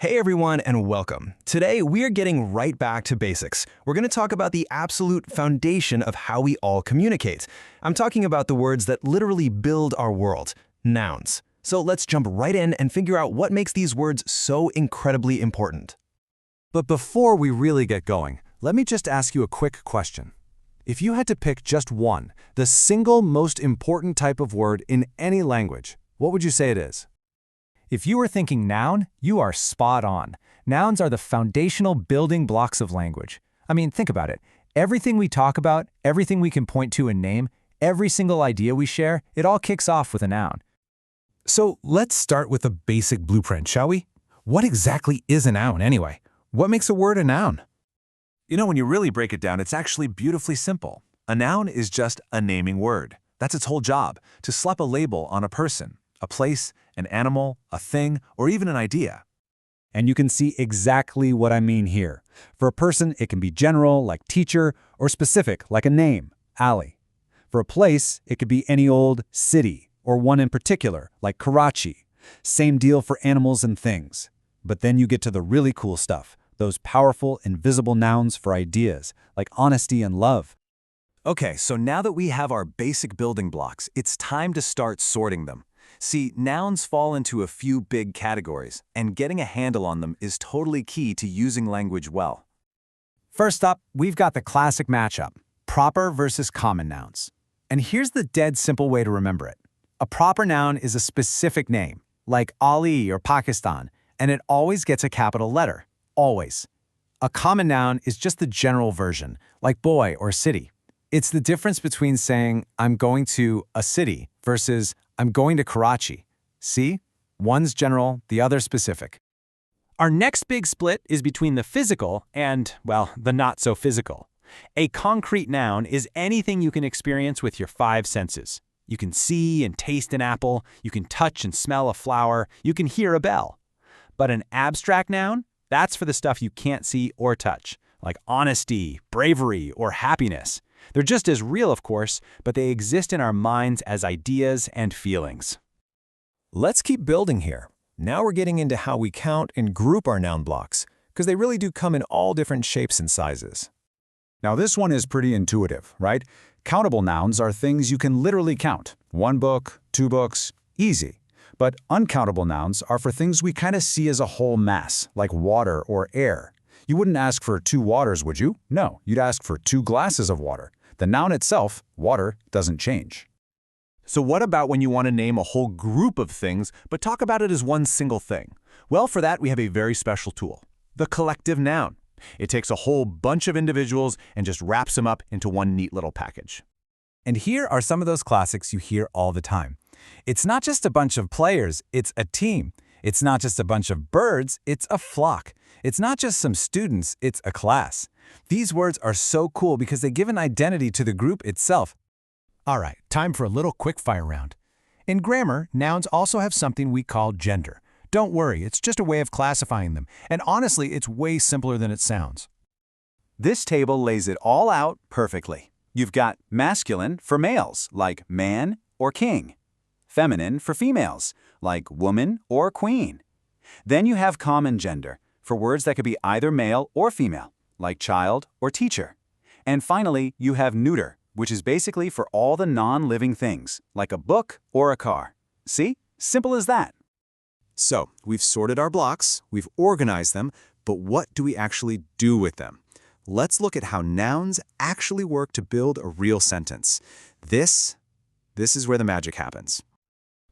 Hey everyone and welcome. Today we are getting right back to basics. We're going to talk about the absolute foundation of how we all communicate. I'm talking about the words that literally build our world, nouns. So let's jump right in and figure out what makes these words so incredibly important. But before we really get going, let me just ask you a quick question. If you had to pick just one, the single most important type of word in any language, what would you say it is? If you were thinking noun, you are spot on. Nouns are the foundational building blocks of language. I mean, think about it. Everything we talk about, everything we can point to and name, every single idea we share, it all kicks off with a noun. So let's start with a basic blueprint, shall we? What exactly is a noun anyway? What makes a word a noun? When you really break it down, it's actually beautifully simple. A noun is just a naming word. That's its whole job, to slap a label on a person, a place, an animal, a thing, or even an idea. And you can see exactly what I mean here. For a person, it can be general, like teacher, or specific, like a name, Ali. For a place, it could be any old city, or one in particular, like Karachi. Same deal for animals and things. But then you get to the really cool stuff, those powerful, invisible nouns for ideas, like honesty and love. Okay, so now that we have our basic building blocks, it's time to start sorting them. See, nouns fall into a few big categories, and getting a handle on them is totally key to using language well. First up, we've got the classic matchup, proper versus common nouns. And here's the dead simple way to remember it. A proper noun is a specific name, like Ali or Pakistan, and it always gets a capital letter, always. A common noun is just the general version, like boy or city. It's the difference between saying, I'm going to a city versus I'm going to Karachi. See? One's general, the other specific. Our next big split is between the physical and, well, the not-so-physical. A concrete noun is anything you can experience with your five senses. You can see and taste an apple, you can touch and smell a flower, you can hear a bell. But an abstract noun? That's for the stuff you can't see or touch, like honesty, bravery, or happiness. They're just as real, of course, but they exist in our minds as ideas and feelings. Let's keep building here. Now we're getting into how we count and group our noun blocks, because they really do come in all different shapes and sizes. Now this one is pretty intuitive, right? Countable nouns are things you can literally count. 1 book, 2 books, easy. But uncountable nouns are for things we kind of see as a whole mass, like water or air. You wouldn't ask for 2 waters, would you? No, you'd ask for 2 glasses of water. The noun itself, water, doesn't change. So what about when you want to name a whole group of things, but talk about it as one single thing? Well, for that, we have a very special tool, the collective noun. It takes a whole bunch of individuals and just wraps them up into one neat little package. And here are some of those classics you hear all the time. It's not just a bunch of players, it's a team. It's not just a bunch of birds, it's a flock. It's not just some students, it's a class. These words are so cool because they give an identity to the group itself. All right, time for a little quick-fire round. In grammar, nouns also have something we call gender. Don't worry, it's just a way of classifying them, and honestly, it's way simpler than it sounds. This table lays it all out perfectly. You've got masculine for males, like man or king. Feminine for females, like woman or queen. Then you have common gender, for words that could be either male or female, like child or teacher. And finally, you have neuter, which is basically for all the non-living things, like a book or a car. See? Simple as that. So, we've sorted our blocks, we've organized them, but what do we actually do with them? Let's look at how nouns actually work to build a real sentence. This is where the magic happens.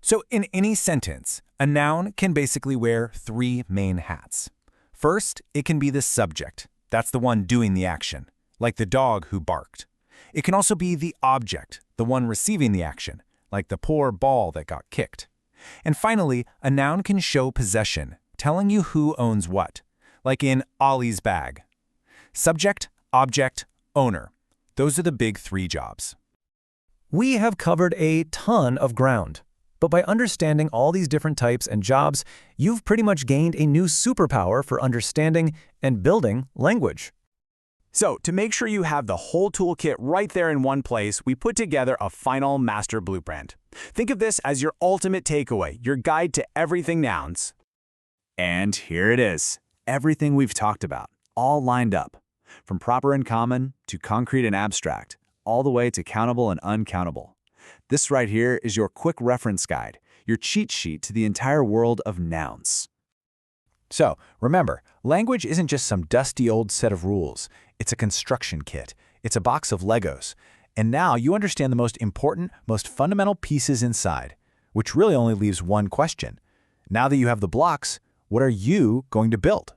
So in any sentence, a noun can basically wear 3 main hats. First, it can be the subject. That's the one doing the action, like the dog who barked. It can also be the object, the one receiving the action, like the poor ball that got kicked. And finally, a noun can show possession, telling you who owns what, like in Ollie's bag. Subject, object, owner. Those are the big 3 jobs. We have covered a ton of ground. But by understanding all these different types and jobs, you've pretty much gained a new superpower for understanding and building language. So, to make sure you have the whole toolkit right there in one place, we put together a final master blueprint. Think of this as your ultimate takeaway, your guide to everything nouns. And here it is. Everything we've talked about, all lined up. From proper and common to concrete and abstract, all the way to countable and uncountable. This right here is your quick reference guide, your cheat sheet to the entire world of nouns. So, remember, language isn't just some dusty old set of rules. It's a construction kit. It's a box of Legos. And now you understand the most important, most fundamental pieces inside, which really only leaves one question. Now that you have the blocks, what are you going to build?